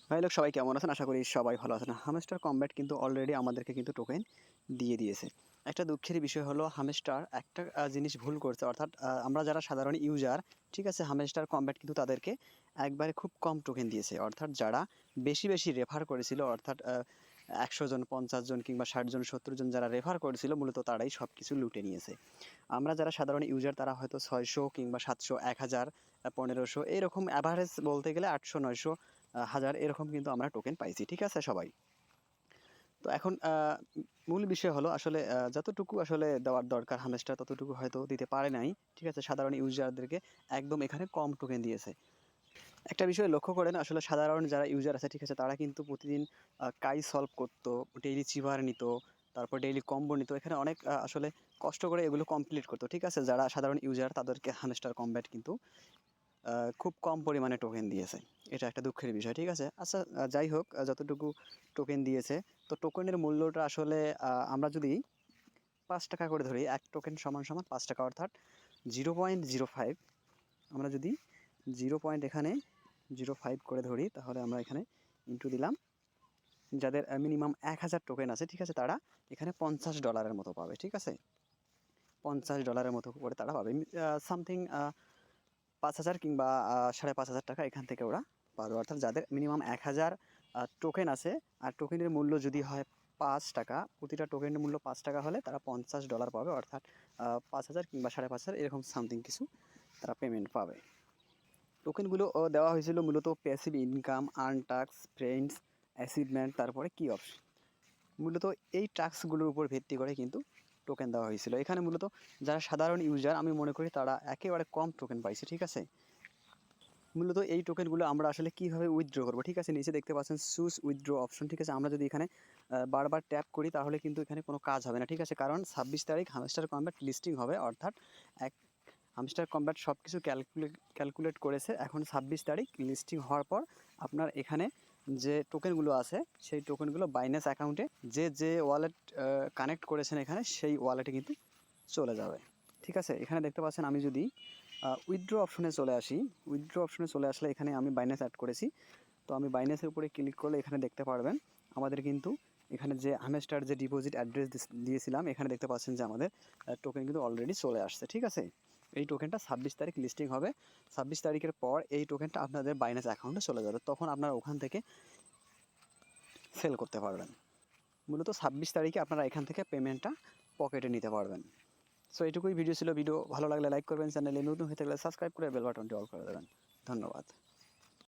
ভাই লোক সবাই কেমন আছেন? আশা করি সবাই ভালো আছেন। হামস্টার কমব্যাট কিন্তু অলরেডি আমাদেরকে কিন্তু টোকেন দিয়ে দিয়েছে। একটা দুঃখের বিষয় হলো হামস্টার একটা জিনিস ভুল করছে, অর্থাৎ আমরা যারা সাধারণ ইউজার, ঠিক আছে? হামস্টার কমব্যাট কিন্তু তাদেরকে একবারে খুব কম টোকেন দিয়েছে। অর্থাৎ যারা বেশি রেফার করেছিল, অর্থাৎ ১০০ জন, ৫০ জন কিংবা ৬০ জন, ৭০ জন যারা রেফার করেছিল মূলত তারাই সবকিছু লুটে নিয়েছে। আমরা যারা সাধারণ ইউজার তারা হয়তো ৬০০ কিংবা ৭০০, ১০০০, ১৫০০ এরকম অ্যাভারেজ বলতে গেলে ৮০০, ৯০০, ১০০০ এরকম কিন্তু আমরা টোকেন পাইছি। ঠিক আছে সবাই? তো এখন মূল বিষয় হলো আসলে যতটুকু আসলে দেওয়ার দরকার হামেসটা ততটুকু হয়তো দিতে পারে নাই। ঠিক আছে? সাধারণ ইউজারদেরকে একদম এখানে কম টোকেন দিয়েছে। একটা বিষয় লক্ষ্য করেন, আসলে সাধারণ যারা ইউজার আছে, ঠিক আছে? তারা কিন্তু প্রতিদিন কাই সলভ করতো, ডেইলি চিভার নিত, তারপর ডেইলি কম্বো নিত। এখানে অনেক আসলে কষ্ট করে এগুলো কমপ্লিট করতো। ঠিক আছে? যারা সাধারণ ইউজার তাদেরকে হামেস্টার কমব্যাট কিন্তু খুব কম পরিমাণে টোকেন দিয়েছে। এটা একটা দুঃখের বিষয়। ঠিক আছে? আচ্ছা, যাই হোক, যতটুকু টোকেন দিয়েছে, তো টোকেনের মূল্যটা আসলে আমরা যদি ৳৫ করে ধরি, ১ টোকেন সমান ৳৫, অর্থাৎ 0.05। আমরা যদি 0. এখানে 05 করে ধরি, তাহলে আমরা এখানে ইনটু দিলাম। যাদের মিনিমাম ১,০০০ টোকেন আছে, ঠিক আছে? তারা এখানে $50 মতো পাবে। ঠিক আছে? $50 মতো করে তারা পাবে। সামথিং ৫,০০০ কিংবা ৳৫,৫০০ এখান থেকে ওরা পাবে। অর্থাৎ যাদের মিনিমাম ১,০০০ টোকেন আছে, আর টোকেনের মূল্য যদি হয় ৳৫, প্রতিটা টোকেনের মূল্য ৳৫ হলে তারা $50 পাবে। অর্থাৎ ৫,০০০ কিংবা ৫,৫০০ এরকম সামথিং কিছু তারা পেমেন্ট পাবে। টোকেনগুলো দেওয়া হয়েছিল মূলত passive income, earn task, friends, achievement, তারপরে কি অপশন। মূলত এই টাস্কগুলোর উপর ভিত্তি করে কিন্তু টোকেন দেওয়া হয়েছিল। এখানে মূলত যারা সাধারণ ইউজার আমি মনে করি তারা একেবারে কম টোকেন পাইছে। ঠিক আছে? মূলত এই টোকেনগুলো আমরা আসলে কীভাবে উইথড্র করবো, ঠিক আছে? নিচে দেখতে পাচ্ছেন চুজ উইথড্র অপশন। ঠিক আছে? আমরা যদি এখানে বারবার ট্যাপ করি তাহলে কিন্তু এখানে কোনো কাজ হবে না। ঠিক আছে? কারণ ২৬ তারিখ হামস্টার কমব্যাট লিস্টিং হবে, অর্থাৎ এক হামস্টার কমব্যাট সব কিছু ক্যালকুলেট করেছে। এখন ২৬ তারিখ লিস্টিং হওয়ার পর আপনার এখানে যে টোকেনগুলো আছে সেই টোকেনগুলো বাইন্যান্স অ্যাকাউন্টে যে ওয়ালেট কানেক্ট করেছেন এখানে সেই ওয়ালেটে কিন্তু চলে যাবে। ঠিক আছে? এখানে দেখতে পাচ্ছেন আমি যদি উইথড্র অপশনে চলে আসি, উইথড্র অপশনে চলে আসলে এখানে আমি বাইন্যান্স অ্যাড করেছি। তো আমি বাইন্যান্সের উপরে ক্লিক করলে এখানে দেখতে পারবেন আমাদের কিন্তু এখানে যে হামস্টার যে ডিপোজিট অ্যাড্রেস দিয়েছিলাম, এখানে দেখতে পাচ্ছেন যে আমাদের টোকেন কিন্তু অলরেডি চলে আসছে। ঠিক আছে? এই টোকেনটা ২৬ তারিখ লিস্টিং হবে। ২৬ তারিখের পর এই টোকেনটা আপনাদের বাইন্যান্স অ্যাকাউন্টে চলে যাবে। তখন আপনারা ওখান থেকে সেল করতে পারবেন। মূলত ২৬ তারিখে আপনারা এখান থেকে পেমেন্টটা পকেটে নিতে পারবেন। সো এটুকুই ভিডিও ছিল। ভিডিও ভালো লাগলে লাইক করবেন, চ্যানেলে নতুন হয়ে থাকলে সাবস্ক্রাইব করে বেল বাটনটি অল করে দেবেন। ধন্যবাদ।